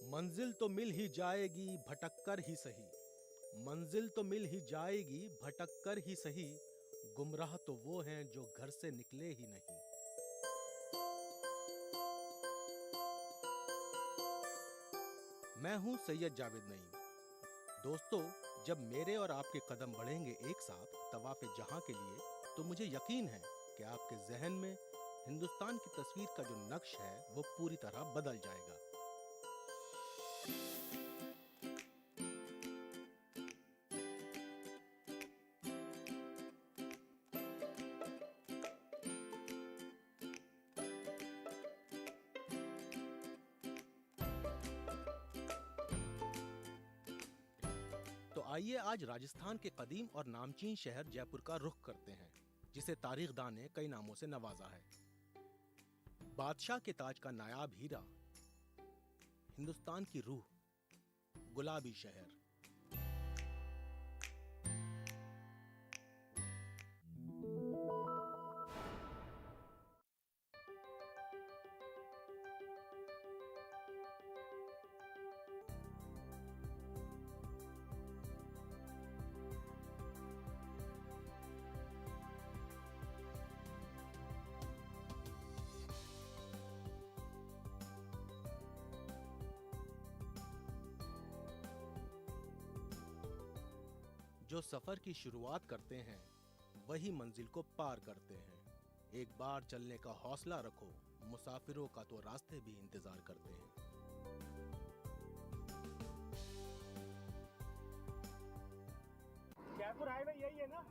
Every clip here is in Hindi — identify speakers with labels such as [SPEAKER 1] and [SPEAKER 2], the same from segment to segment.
[SPEAKER 1] मंजिल तो मिल ही जाएगी भटक कर ही सही। मंजिल तो मिल ही जाएगी भटक कर ही सही। गुमराह तो वो हैं जो घर से निकले ही नहीं। मैं हूं सैयद जावेद नईम। दोस्तों, जब मेरे और आपके कदम बढ़ेंगे एक साथ तवाफ़े जहां के लिए, तो मुझे यकीन है कि आपके जहन में हिंदुस्तान की तस्वीर का जो नक्श है वो पूरी तरह बदल जाएगा। तो आइए आज राजस्थान के कदीम और नामचीन शहर जयपुर का रुख करते हैं, जिसे तारीखदान ने कई नामों से नवाजा है। बादशाह के ताज का नायाब हीरा, हिंदुस्तान की रूह, गुलाबी शहर। जो सफर की शुरुआत करते हैं वही मंजिल को पार करते हैं। एक बार चलने का हौसला रखो, मुसाफिरों का तो रास्ते भी इंतजार करते हैं।
[SPEAKER 2] जयपुर हाईवे यही है ना?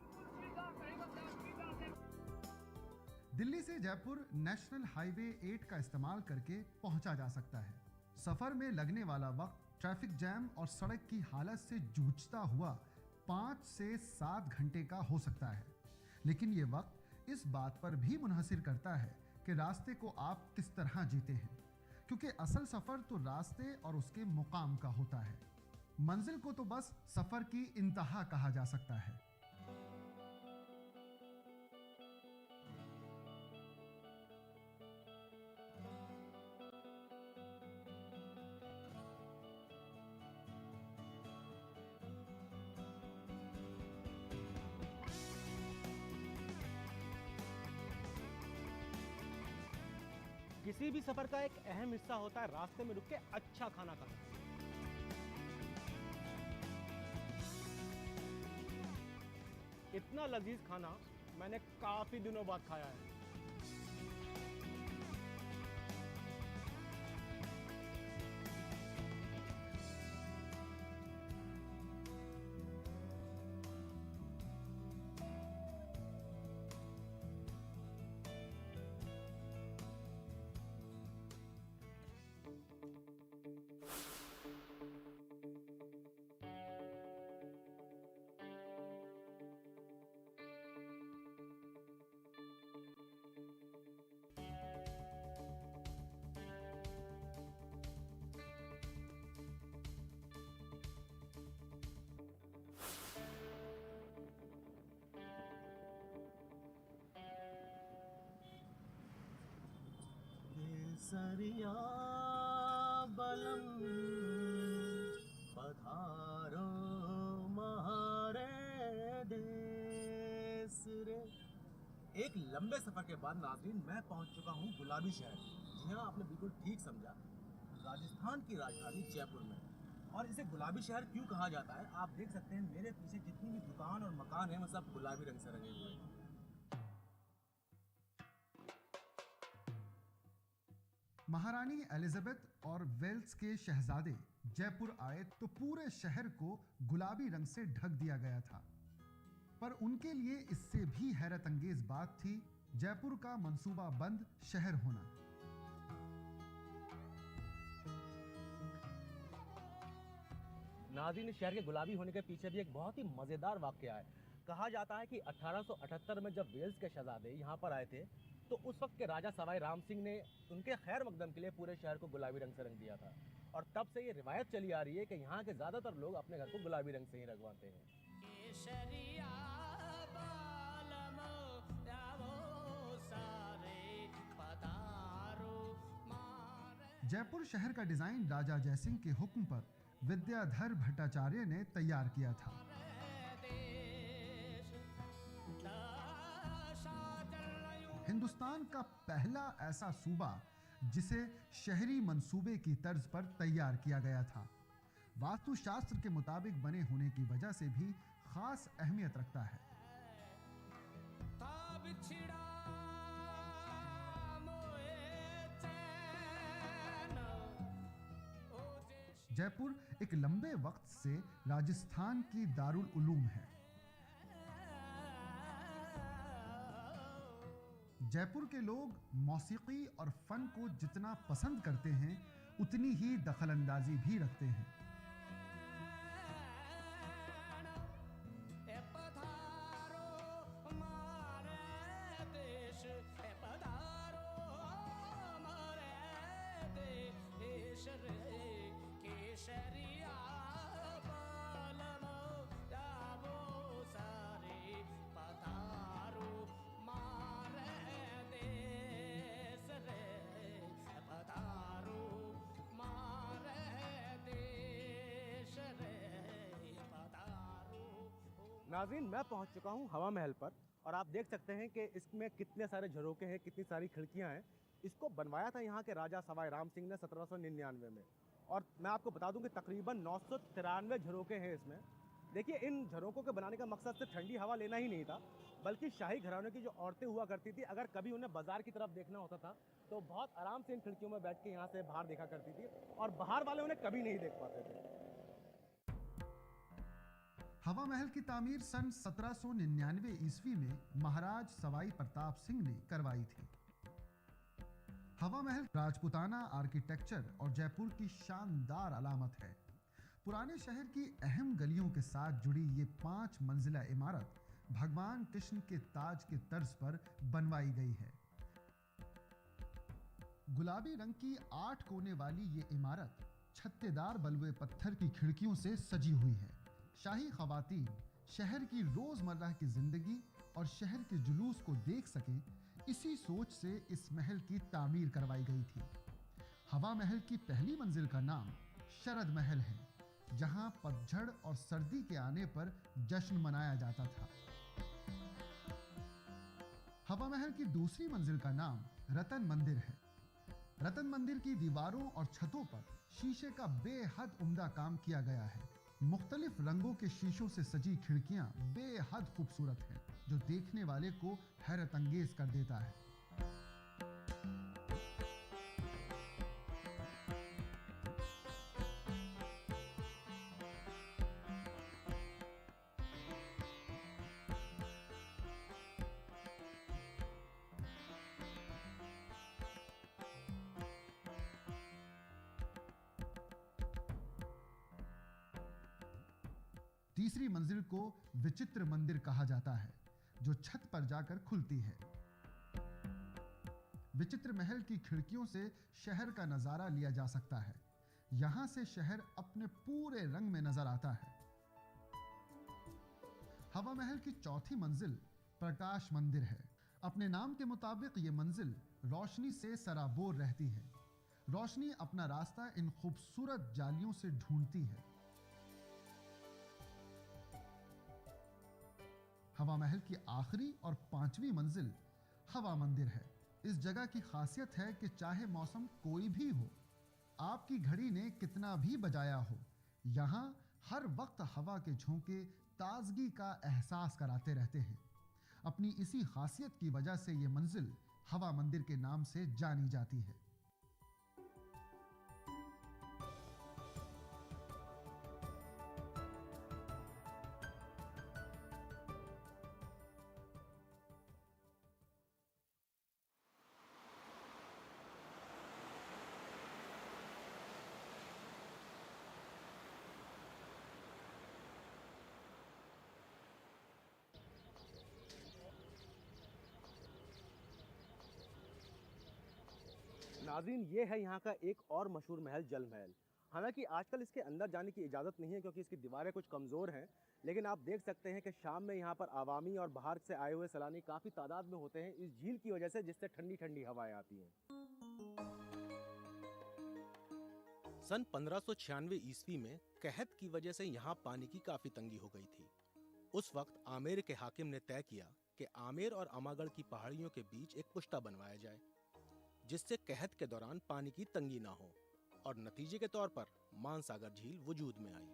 [SPEAKER 3] दिल्ली से जयपुर नेशनल हाईवे 8 का इस्तेमाल करके पहुंचा जा सकता है। सफर में लगने वाला वक्त ट्रैफिक जैम और सड़क की हालत से जूझता हुआ 5 से 7 घंटे का हो सकता है, लेकिन ये वक्त इस बात पर भी मुनहसिर करता है कि रास्ते को आप किस तरह जीते हैं, क्योंकि असल सफर तो रास्ते और उसके मुकाम का होता है। मंजिल को तो बस सफर की इंतहा कहा जा सकता है।
[SPEAKER 2] किसी भी सफर का एक अहम हिस्सा होता है रास्ते में रुक के अच्छा खाना खाना। इतना लजीज खाना मैंने काफी दिनों बाद खाया है।
[SPEAKER 1] सरिया बलम पधारो महारे देश रे। एक लंबे सफर के बाद नाज़रीन, मैं पहुंच चुका हूं गुलाबी शहर। जी हाँ, आपने बिल्कुल ठीक समझा, राजस्थान की राजधानी जयपुर में। और इसे गुलाबी शहर क्यों कहा जाता है, आप देख सकते हैं मेरे पीछे जितनी भी दुकान और मकान है वो सब गुलाबी रंग से रंगे हुए हैं।
[SPEAKER 3] महारानी एलिजाबेथ और वेल्स के शहजादे जयपुर आए तो पूरे शहर को गुलाबी रंग से ढक दिया गया था। पर उनके लिए इससे भी हैरत अंगेज बात थी जयपुर का मंसूबा बंद शहर होना।
[SPEAKER 2] नाज़रीन, शहर के गुलाबी होने के पीछे भी एक बहुत ही मजेदार वाकया है। कहा जाता है कि 1878 में जब वेल्स के शहजादे यहाँ पर आए थे तो उस वक्त के राजा सवाई राम सिंह ने उनके खैर मकदम के लिए पूरे शहर को गुलाबी रंग से रंग दिया था। और तब से ये रिवायत चली आ रही है कि यहाँ के ज्यादातर लोग अपने घर को गुलाबी रंग से ही रंगवाते हैं।
[SPEAKER 3] जयपुर शहर का डिजाइन राजा जयसिंह के हुक्म पर विद्याधर भट्टाचार्य ने तैयार किया था। हिंदुस्तान का पहला ऐसा सूबा जिसे शहरी मंसूबे की तर्ज पर तैयार किया गया था, वास्तुशास्त्र के मुताबिक बने होने की वजह से भी खास अहमियत रखता है। जयपुर एक लंबे वक्त से राजस्थान की दारुल उलूम है। जयपुर के लोग मौसीकी और फन को जितना पसंद करते हैं उतनी ही दखलंदाजी भी रखते हैं।
[SPEAKER 2] नाज़रीन, मैं पहुंच चुका हूं हवा महल पर और आप देख सकते हैं कि इसमें कितने सारे झरोके हैं, कितनी सारी खिड़कियां हैं। इसको बनवाया था यहाँ के राजा सवाई राम सिंह ने 1799 में, और मैं आपको बता दूं कि तकरीबन 993 झरोके हैं इसमें। देखिए, इन झरोकों के बनाने का मकसद सिर्फ ठंडी हवा लेना ही नहीं था, बल्कि शाही घरानों की जो औरतें हुआ करती थी, अगर कभी उन्हें बाजार की तरफ देखना होता था तो बहुत आराम से इन खिड़कियों में बैठ के यहाँ से बाहर देखा करती थी, और बाहर वाले उन्हें कभी नहीं देख पाते थे।
[SPEAKER 3] हवा महल की तामीर सन 1799 ईस्वी में महाराज सवाई प्रताप सिंह ने करवाई थी। हवा महल राजपूताना आर्किटेक्चर और जयपुर की शानदार अलामत है। पुराने शहर की अहम गलियों के साथ जुड़ी ये 5 मंजिला इमारत भगवान कृष्ण के ताज के तर्ज पर बनवाई गई है। गुलाबी रंग की 8 कोने वाली ये इमारत छत्तेदार बलुए पत्थर की खिड़कियों से सजी हुई है। शाही खवातीन शहर की रोजमर्रा की जिंदगी और शहर के जुलूस को देख सकें, इसी सोच से इस महल की तामीर करवाई गई थी। हवा महल की पहली मंजिल का नाम शरद महल है, जहां पतझड़ और सर्दी के आने पर जश्न मनाया जाता था। हवा महल की दूसरी मंजिल का नाम रतन मंदिर है। रतन मंदिर की दीवारों और छतों पर शीशे का बेहद उम्दा काम किया गया है। मुख्तलिफ रंगों के शीशों से सजी खिड़कियां बेहद खूबसूरत हैं, जो देखने वाले को हैरत अंगेज कर देता है। तीसरी मंजिल को विचित्र मंदिर कहा जाता है, जो छत पर जाकर खुलती है। विचित्र महल की खिड़कियों से शहर का नजारा लिया जा सकता है। यहां से शहर अपने पूरे रंग में नजर आता है। हवा महल की चौथी मंजिल प्रकाश मंदिर है। अपने नाम के मुताबिक ये मंजिल रोशनी से सराबोर रहती है। रोशनी अपना रास्ता इन खूबसूरत जालियों से ढूंढती है। हवा महल की आखिरी और 5वीं मंजिल हवा मंदिर है। इस जगह की खासियत है कि चाहे मौसम कोई भी हो, आपकी घड़ी ने कितना भी बजाया हो, यहाँ हर वक्त हवा के झोंके ताजगी का एहसास कराते रहते हैं। अपनी इसी खासियत की वजह से ये मंजिल हवा मंदिर के नाम से जानी जाती है।
[SPEAKER 2] नाज़रीन, ये है यहाँ का एक और मशहूर महल, जल महल। हालांकि आजकल इसके अंदर जाने की इजाज़त नहीं है क्योंकि इसकी दीवारें कुछ कमज़ोर हैं, लेकिन आप देख सकते हैं कि शाम में यहाँ पर आवामी और बाहर से आए हुए सैलानी काफ़ी तादाद में होते हैं इस झील की वजह से, जिससे ठंडी ठंडी हवाएं आती हैं। सन 1596 ईस्वी में कहत की वजह से यहाँ पानी की काफी तंगी हो गई थी। उस वक्त आमेर के हाकिम ने तय किया कि आमेर और अमागढ़ की पहाड़ियों के बीच एक पुश्ता बनवाया जाए, जिससे कहत के दौरान पानी की तंगी ना हो, और नतीजे के तौर पर मानसागर झील वजूद में आई।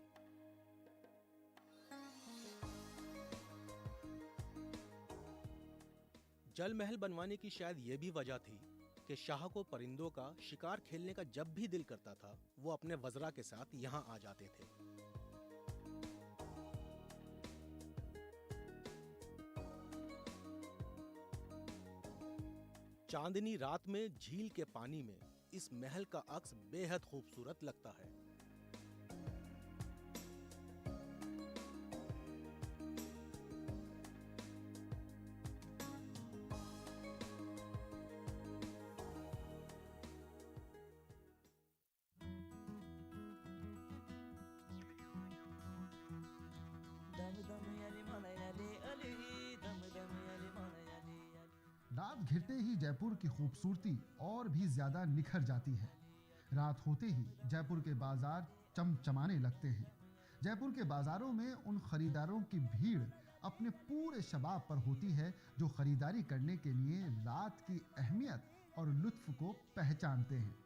[SPEAKER 2] जल महल बनवाने की शायद ये भी वजह थी कि शाह को परिंदों का शिकार खेलने का जब भी दिल करता था, वो अपने वज़रा के साथ यहाँ आ जाते थे। चांदनी रात में झील के पानी में इस महल का अक्स बेहद खूबसूरत लगता है।
[SPEAKER 3] रात घिरते ही जयपुर की खूबसूरती और भी ज्यादा निखर जाती है। रात होते ही जयपुर के बाजार चमचमाने लगते हैं। जयपुर के बाजारों में उन खरीदारों की भीड़ अपने पूरे शबाब पर होती है जो खरीदारी करने के लिए रात की अहमियत और लुत्फ को पहचानते हैं।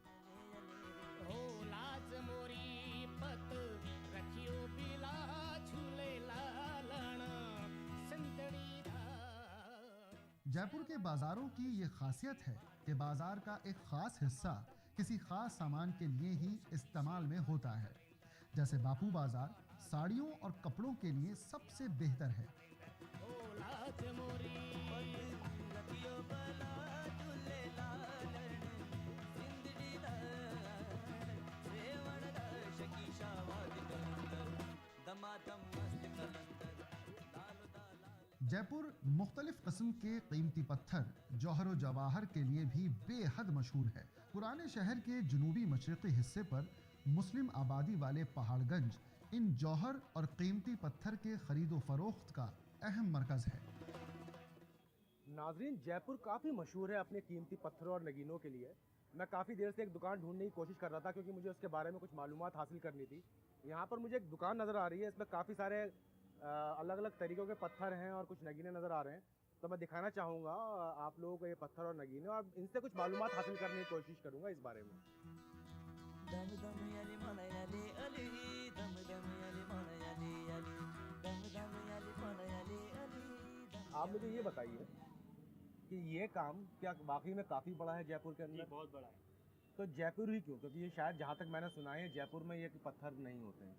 [SPEAKER 3] जयपुर के बाजारों की ये खासियत है कि बाजार का एक खास हिस्सा किसी खास सामान के लिए ही इस्तेमाल में होता है। जैसे बापू बाजार साड़ियों और कपड़ों के लिए सबसे बेहतर है। जयपुर मुख्तलिफ किस्म के कीमती पत्थर जौहर जवाहर के लिए भी बेहद मशहूर है। पुराने शहर के जुनूबी मशरक़ी हिस्से पर मुस्लिम आबादी वाले पहाड़गंज इन जौहर और कीमती पत्थर के खरीदो फरोख्त का अहम मरकज है।
[SPEAKER 2] नाजरीन, जयपुर काफ़ी मशहूर है अपने कीमती पत्थरों और नगीनों के लिए। मैं काफ़ी देर से एक दुकान ढूंढने की कोशिश कर रहा था क्योंकि मुझे उसके बारे में कुछ मालूमात हासिल करनी थी। यहाँ पर मुझे एक दुकान नज़र आ रही है, इसमें काफ़ी सारे अलग अलग तरीक़ों के पत्थर हैं और कुछ नगीने नज़र आ रहे हैं। तो मैं दिखाना चाहूँगा आप लोगों को ये पत्थर और नगीने, और इनसे कुछ मालूमात हासिल करने की कोशिश करूँगा इस बारे में। आप मुझे ये बताइए कि ये काम क्या वाकई में काफ़ी बड़ा है जयपुर के अंदर?
[SPEAKER 4] बहुत बड़ा है।
[SPEAKER 2] तो जयपुर ही क्यों? क्योंकि ये शायद जहाँ तक मैंने सुना है जयपुर में ये पत्थर नहीं होते हैं।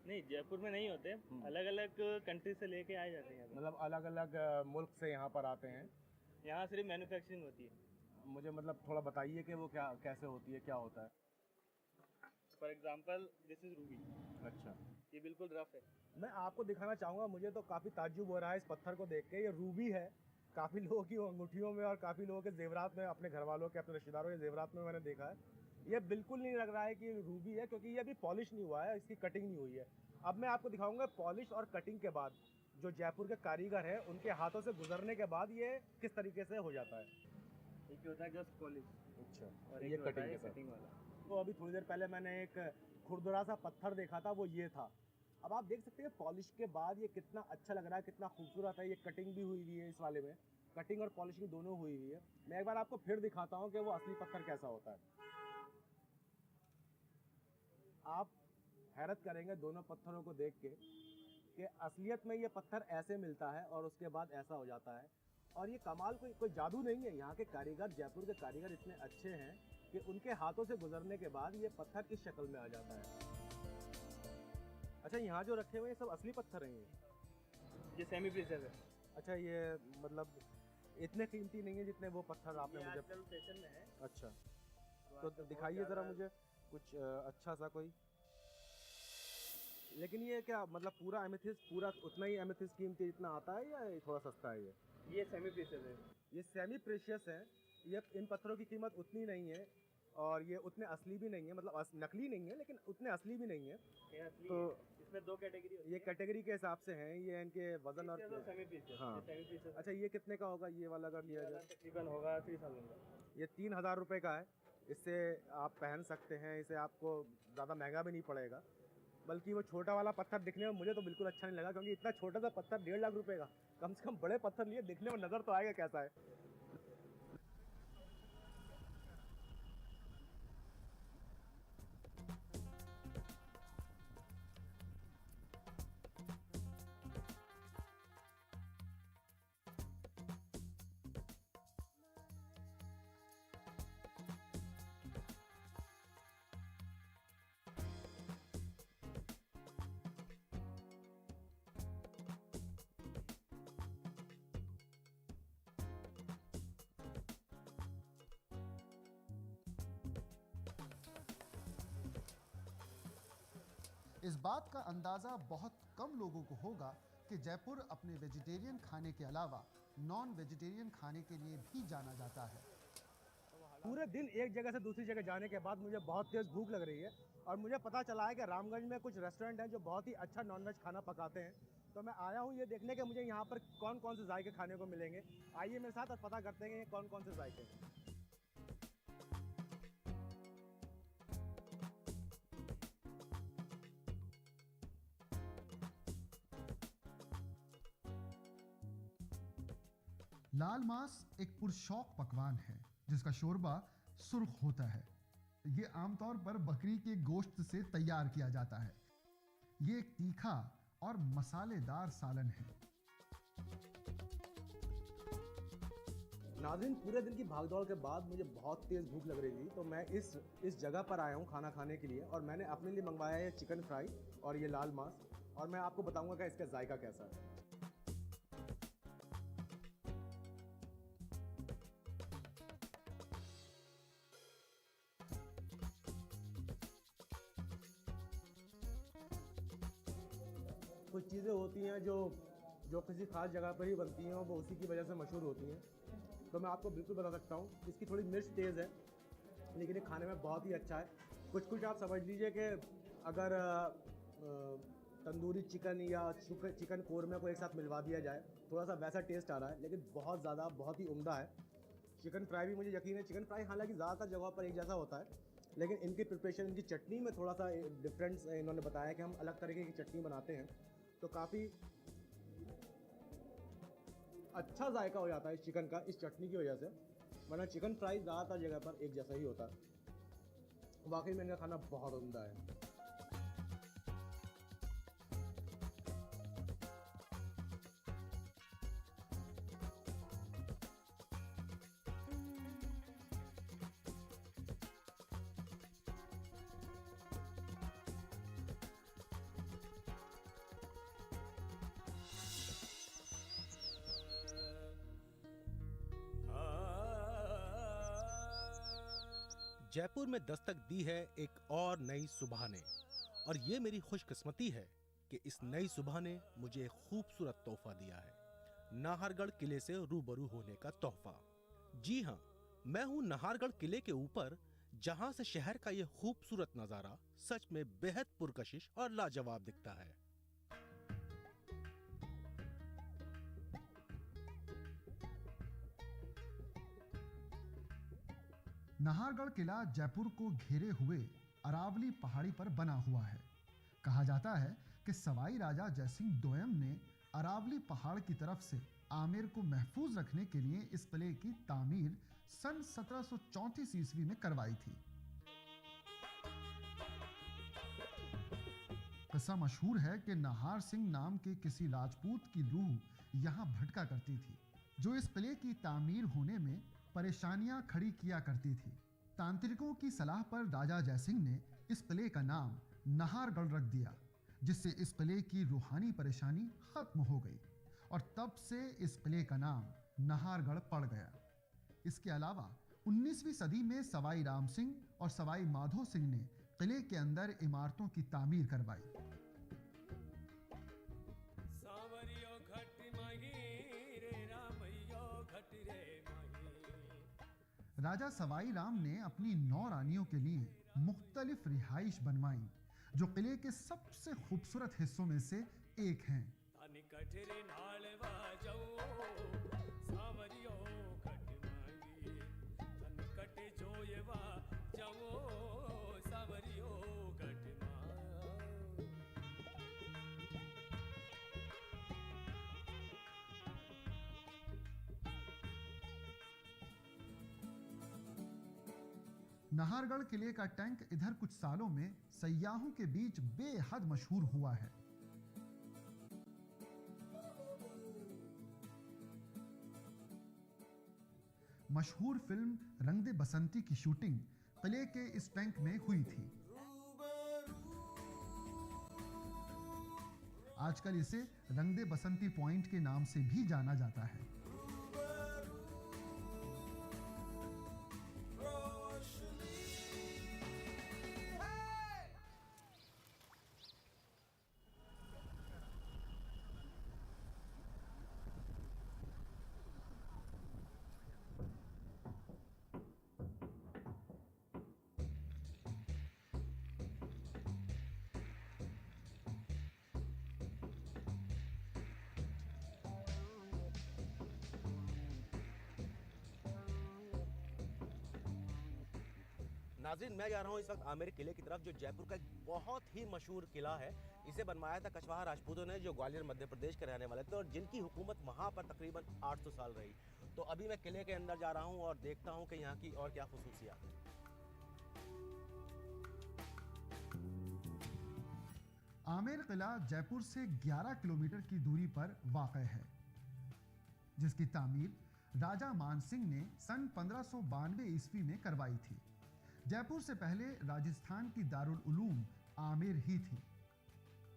[SPEAKER 4] नहीं, जयपुर में नहीं होते, अलग अलग कंट्री से लेके आए जाते हैं।
[SPEAKER 2] मतलब अलग अलग मुल्क से यहाँ पर आते हैं।
[SPEAKER 4] यहाँ सिर्फ मैन्युफैक्चरिंग होती है।
[SPEAKER 2] मुझे मतलब थोड़ा बताइए कि वो क्या कैसे होती है, क्या होता है।
[SPEAKER 4] For example this is Ruby.
[SPEAKER 2] अच्छा,
[SPEAKER 4] ये बिल्कुल रफ है।
[SPEAKER 2] मैं आपको दिखाना चाहूँगा। मुझे तो काफ़ी ताज्जुब हो रहा है इस पत्थर को देख के। ये रूबी है। काफ़ी लोगों की अंगूठियों में और काफ़ी लोगों के जेवरात में, अपने घर वालों के, अपने रिश्तेदारों के जेवरात में मैंने देखा है। ये बिल्कुल नहीं लग रहा है कि रूबी है, क्योंकि ये अभी पॉलिश नहीं हुआ है, इसकी कटिंग नहीं हुई है। अब मैं आपको दिखाऊंगा पॉलिश और कटिंग के बाद जो जयपुर के कारीगर हैं उनके हाथों से गुजरने के बाद ये किस तरीके से हो जाता है।
[SPEAKER 4] एक होता है जस्ट पॉलिश,
[SPEAKER 2] अच्छा,
[SPEAKER 4] और
[SPEAKER 2] ये
[SPEAKER 4] एक होता
[SPEAKER 2] कटिंग
[SPEAKER 4] है
[SPEAKER 2] के साथ।
[SPEAKER 4] कटिंग वाला।
[SPEAKER 2] तो अभी थोड़ी देर पहले मैंने एक खुरदुरा सा पत्थर देखा था, वो ये था। अब आप देख सकते हैं पॉलिश के बाद ये कितना अच्छा लग रहा है, कितना खूबसूरत है। ये कटिंग भी हुई हुई है, इस वाले में कटिंग और पॉलिशिंग दोनों हुई हुई है। मैं एक बार आपको फिर दिखाता हूँ कि वो असली पत्थर कैसा होता है। आप हैरत करेंगे दोनों पत्थरों को देख के कि असलियत में ये पत्थर ऐसे मिलता है और उसके बाद ऐसा हो जाता है। और ये कमाल कोई जादू नहीं है। यहाँ के कारीगर, जयपुर के कारीगर इतने अच्छे हैं कि उनके हाथों से गुजरने के बाद ये पत्थर इस शक्ल में आ जाता है। अच्छा, यहाँ जो रखे हुए हैं सब असली पत्थर हैं
[SPEAKER 4] ये सेमी प्रीशियस है।
[SPEAKER 2] अच्छा, ये मतलब इतने कीमती नहीं है जितने वो पत्थर आपने
[SPEAKER 4] ये
[SPEAKER 2] मुझे।
[SPEAKER 4] आजकल फैशन में है।
[SPEAKER 2] अच्छा, तो दिखाइए ज़रा मुझे कुछ अच्छा सा कोई। लेकिन ये क्या मतलब पूरा एमेथिस्ट, पूरा उतना ही एमेथिस्ट कीमती जितना आता है, या ये थोड़ा सस्ता है?
[SPEAKER 4] ये सेमी प्रीशियस है।
[SPEAKER 2] ये सेमी प्रेशियस है। ये इन पत्थरों की कीमत उतनी नहीं है और ये उतने असली भी नहीं है, मतलब नकली नहीं है लेकिन उतने असली भी नहीं है।
[SPEAKER 4] ये असली
[SPEAKER 2] तो
[SPEAKER 4] है। इसमें दो कैटेगरी होती है।
[SPEAKER 2] ये कैटेगरी के हिसाब से हैं, ये इनके वजन और
[SPEAKER 4] सेमी प्रीशियस।
[SPEAKER 2] हाँ।
[SPEAKER 4] Semi precious.
[SPEAKER 2] अच्छा, ये कितने का होगा ये वाला अगर लिया जाए?
[SPEAKER 4] तकरीबन होगा 3000 का।
[SPEAKER 2] ये 3000 रुपये का है।
[SPEAKER 1] इससे आप पहन सकते हैं, इसे आपको ज़्यादा महंगा भी नहीं पड़ेगा। बल्कि वो छोटा वाला पत्थर दिखने में मुझे तो बिल्कुल अच्छा नहीं लगा, क्योंकि इतना छोटा सा पत्थर 1.5 लाख रुपए का, कम से कम बड़े पत्थर लिए दिखने में नज़र तो आएगा कैसा है।
[SPEAKER 3] इस बात का अंदाज़ा बहुत कम लोगों को होगा कि जयपुर अपने वेजिटेरियन खाने के अलावा नॉन वेजिटेरियन खाने के लिए भी जाना जाता है।
[SPEAKER 1] पूरे दिन एक जगह से दूसरी जगह जाने के बाद मुझे बहुत तेज़ भूख लग रही है, और मुझे पता चला है कि रामगंज में कुछ रेस्टोरेंट हैं जो बहुत ही अच्छा नॉनवेज खाना पकाते हैं। तो मैं आया हूँ ये देखने के मुझे यहाँ पर कौन कौन से जायके खाने को मिलेंगे। आइए मेरे साथ और पता करते हैं कि ये कौन कौन से जायके हैं।
[SPEAKER 3] लाल मांस एक पुरशौक पकवान है जिसका शोरबा सुर्ख होता है। ये आमतौर पर बकरी के गोश्त से तैयार किया जाता है। ये एक तीखा और मसालेदार सालन है।
[SPEAKER 1] नाज़रीन, पूरे दिन की भागदौड़ के बाद मुझे बहुत तेज़ भूख लग रही थी, तो मैं इस जगह पर आया हूँ खाना खाने के लिए, और मैंने अपने लिए मंगवाया है चिकन फ्राई और ये लाल मांस, और मैं आपको बताऊँगा कि इसका जायका कैसा है। कुछ चीज़ें होती हैं जो किसी खास जगह पर ही बनती हैं और वो उसी की वजह से मशहूर होती हैं। तो मैं आपको बिल्कुल बता सकता हूँ, इसकी थोड़ी मिर्च तेज़ है, लेकिन ये खाने में बहुत ही अच्छा है। कुछ आप समझ लीजिए कि अगर तंदूरी चिकन या चिकन कोरमा को एक साथ मिलवा दिया जाए, थोड़ा सा वैसा टेस्ट आ रहा है, लेकिन बहुत ही उम्दा है। चिकन फ्राई भी मुझे यकीन है, चिकन फ्राई हालांकि ज़्यादातर जगहों पर एक जैसा होता है, लेकिन इनकी प्रिपरेशन, इनकी चटनी में थोड़ा सा डिफरेंस इन्होंने बताया कि हम अलग तरीके की चटनी बनाते हैं, तो काफ़ी अच्छा जायका हो जाता है इस चिकन का इस चटनी की वजह से। वरना चिकन फ्राई ज़्यादातर जगह पर एक जैसा ही होता है। वाकई में इनका खाना बहुत उम्दा है।
[SPEAKER 2] जयपुर में दस्तक दी है एक और नई सुबह ने, और ये मेरी खुशकिस्मती है कि इस नई सुबह ने मुझे एक खूबसूरत तोहफा दिया है, नाहरगढ़ किले से रूबरू होने का तोहफा। जी हाँ, मैं हूँ नाहरगढ़ किले के ऊपर, जहाँ से शहर का ये खूबसूरत नजारा सच में बेहद पुरकशिश और लाजवाब दिखता है।
[SPEAKER 3] नाहरगढ़ किला जयपुर को घेरे हुए अरावली पहाड़ी पर बना हुआ है। कहा जाता है कि सवाई राजा जयसिंह दोयम ने अरावली पहाड़ की तरफ से आमेर को महफूज रखने के लिए इस किले की तामीर सन 1734 ईस्वी में करवाई थी। किस्सा मशहूर है कि नाहर सिंह नाम के किसी राजपूत की रूह यहाँ भटका करती थी, जो इस किले की तामीर होने में परेशानियां खड़ी किया करती थी। तांत्रिकों की सलाह पर राजा जयसिंह ने इस किले का नाम नाहरगढ़ रख दिया, जिससे इस किले की रूहानी परेशानी खत्म हो गई, और तब से इस किले का नाम नाहरगढ़ पड़ गया। इसके अलावा 19वीं सदी में सवाई राम सिंह और सवाई माधो सिंह ने किले के अंदर इमारतों की तामीर करवाई। राजा सवाई राम ने अपनी 9 रानियों के लिए मुख्तलिफ रिहाइश बनवाई, जो किले के सबसे खूबसूरत हिस्सों में से एक हैं। नाहरगढ़ किले का टैंक इधर कुछ सालों में सयाहों के बीच बेहद मशहूर हुआ है। मशहूर फिल्म रंग दे बसंती की शूटिंग किले के इस टैंक में हुई थी। आजकल इसे रंग दे बसंती पॉइंट के नाम से भी जाना जाता है।
[SPEAKER 2] नाज़रीन, मैं जा रहा हूँ इस वक्त आमेर किले की तरफ, जो जयपुर का एक बहुत ही मशहूर किला है। इसे बनवाया था कछवाहा राजपूतों ने, जो ग्वालियर मध्य प्रदेश के रहने वाले थे और जिनकी हुकूमत वहाँ पर तकरीबन 800 साल रही। तो अभी मैं किले के अंदर जा रहा हूँ और देखता हूँ कि यहाँ की और क्या खुसूसियात हैं।
[SPEAKER 3] आमेर किला जयपुर से 11 किलोमीटर की दूरी पर वाक़ है, जिसकी तामीर राजा मानसिंह ने सन 1592 ईस्वी में करवाई थी। जयपुर से पहले राजस्थान की दारुल उलूम आमेर ही थी।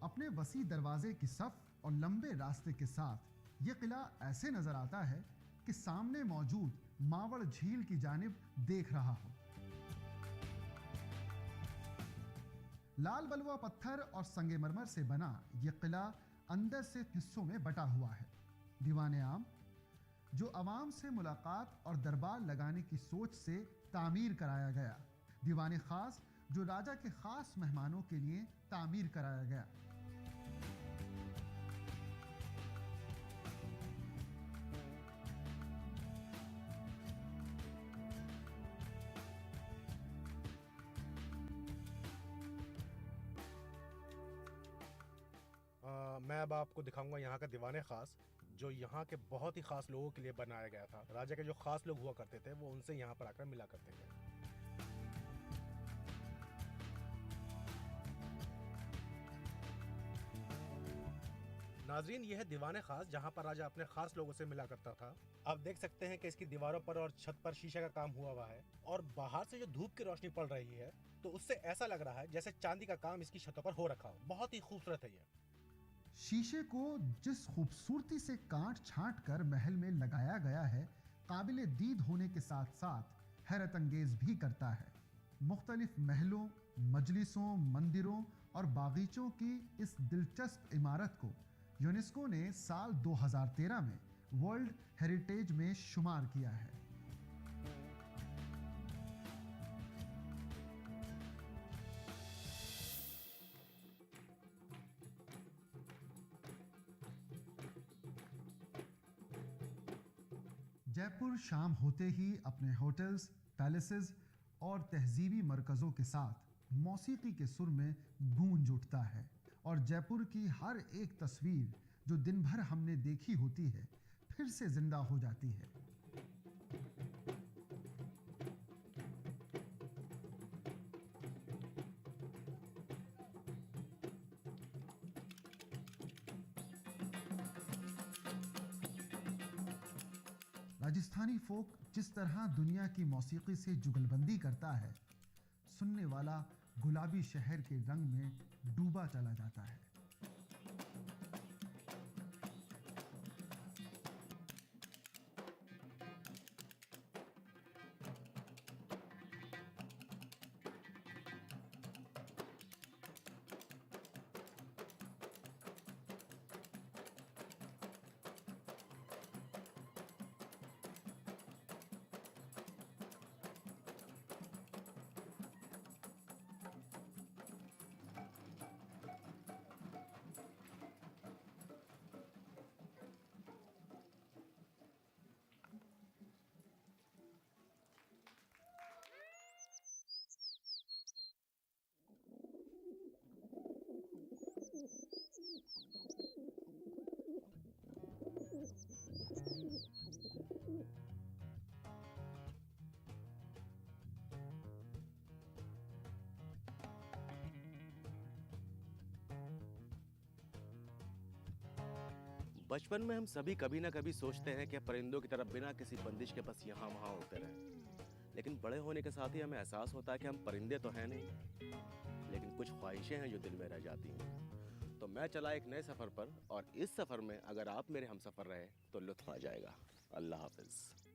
[SPEAKER 3] अपने वसी दरवाजे की सफ और लंबे रास्ते के साथ यह किला ऐसे नजर आता है कि सामने मौजूद मावड़ झील की जानिब देख रहा हो। लाल बलुआ पत्थर और संगमरमर से बना यह किला अंदर से हिस्सों में बटा हुआ है। दीवाने आम, जो अवाम से मुलाकात और दरबार लगाने की सोच से तामीर कराया गया। दीवाने खास, जो राजा के खास मेहमानों के लिए तामीर कराया गया।
[SPEAKER 1] मैं अब आपको दिखाऊंगा यहाँ का दीवाने खास, जो यहाँ के बहुत ही खास लोगों के लिए बनाया गया था। राजा के जो खास लोग हुआ करते थे वो उनसे यहाँ पर आकर मिला करते थे। नाजरीन, यह है दीवाने खास, जहाँ पर राजा अपने खास लोगों से मिला करता था। आप देख सकते हैं कि इसकी दीवारों पर और छत पर शीशे का काम हुआ हुआ है और बाहर से जो धूप की रोशनी पड़ रही है तो उससे ऐसा लग रहा है जैसे चांदी का काम इसकी छतों पर हो रखा हो। बहुत ही खूबसूरत है ये।
[SPEAKER 3] शीशे को जिस खूबसूरती से काट छांट कर महल में लगाया गया है, काबिले दीद होने के साथ साथ हैरत अंगेज भी करता है। मुख्तलिफ महलों, मजलिसों, मंदिरों और बागीचों की इस दिलचस्प इमारत को यूनेस्को ने साल 2013 में वर्ल्ड हेरिटेज में शुमार किया है। जयपुर शाम होते ही अपने होटल्स, पैलेसेस और तहजीबी मरकज़ों के साथ मौसीकी के सुर में गूंज उठता है और जयपुर की हर एक तस्वीर जो दिन भर हमने देखी होती है फिर से जिंदा हो जाती है। राजस्थानी फोक जिस तरह दुनिया की मौसीकी से जुगलबंदी करता है, सुनने वाला गुलाबी शहर के रंग में डूबा चला जाता है।
[SPEAKER 2] बचपन में हम सभी कभी ना कभी सोचते हैं कि परिंदों की तरह बिना किसी बंदिश के बस यहाँ वहाँ उड़ते रहें। लेकिन बड़े होने के साथ ही हमें एहसास होता है कि हम परिंदे तो हैं नहीं, लेकिन कुछ ख्वाहिशें हैं जो दिल में रह जाती हैं। तो मैं चला एक नए सफ़र पर, और इस सफ़र में अगर आप मेरे हम सफ़र रहे तो लुत्फ़ आ जाएगा। अल्लाह हाफ़िज़।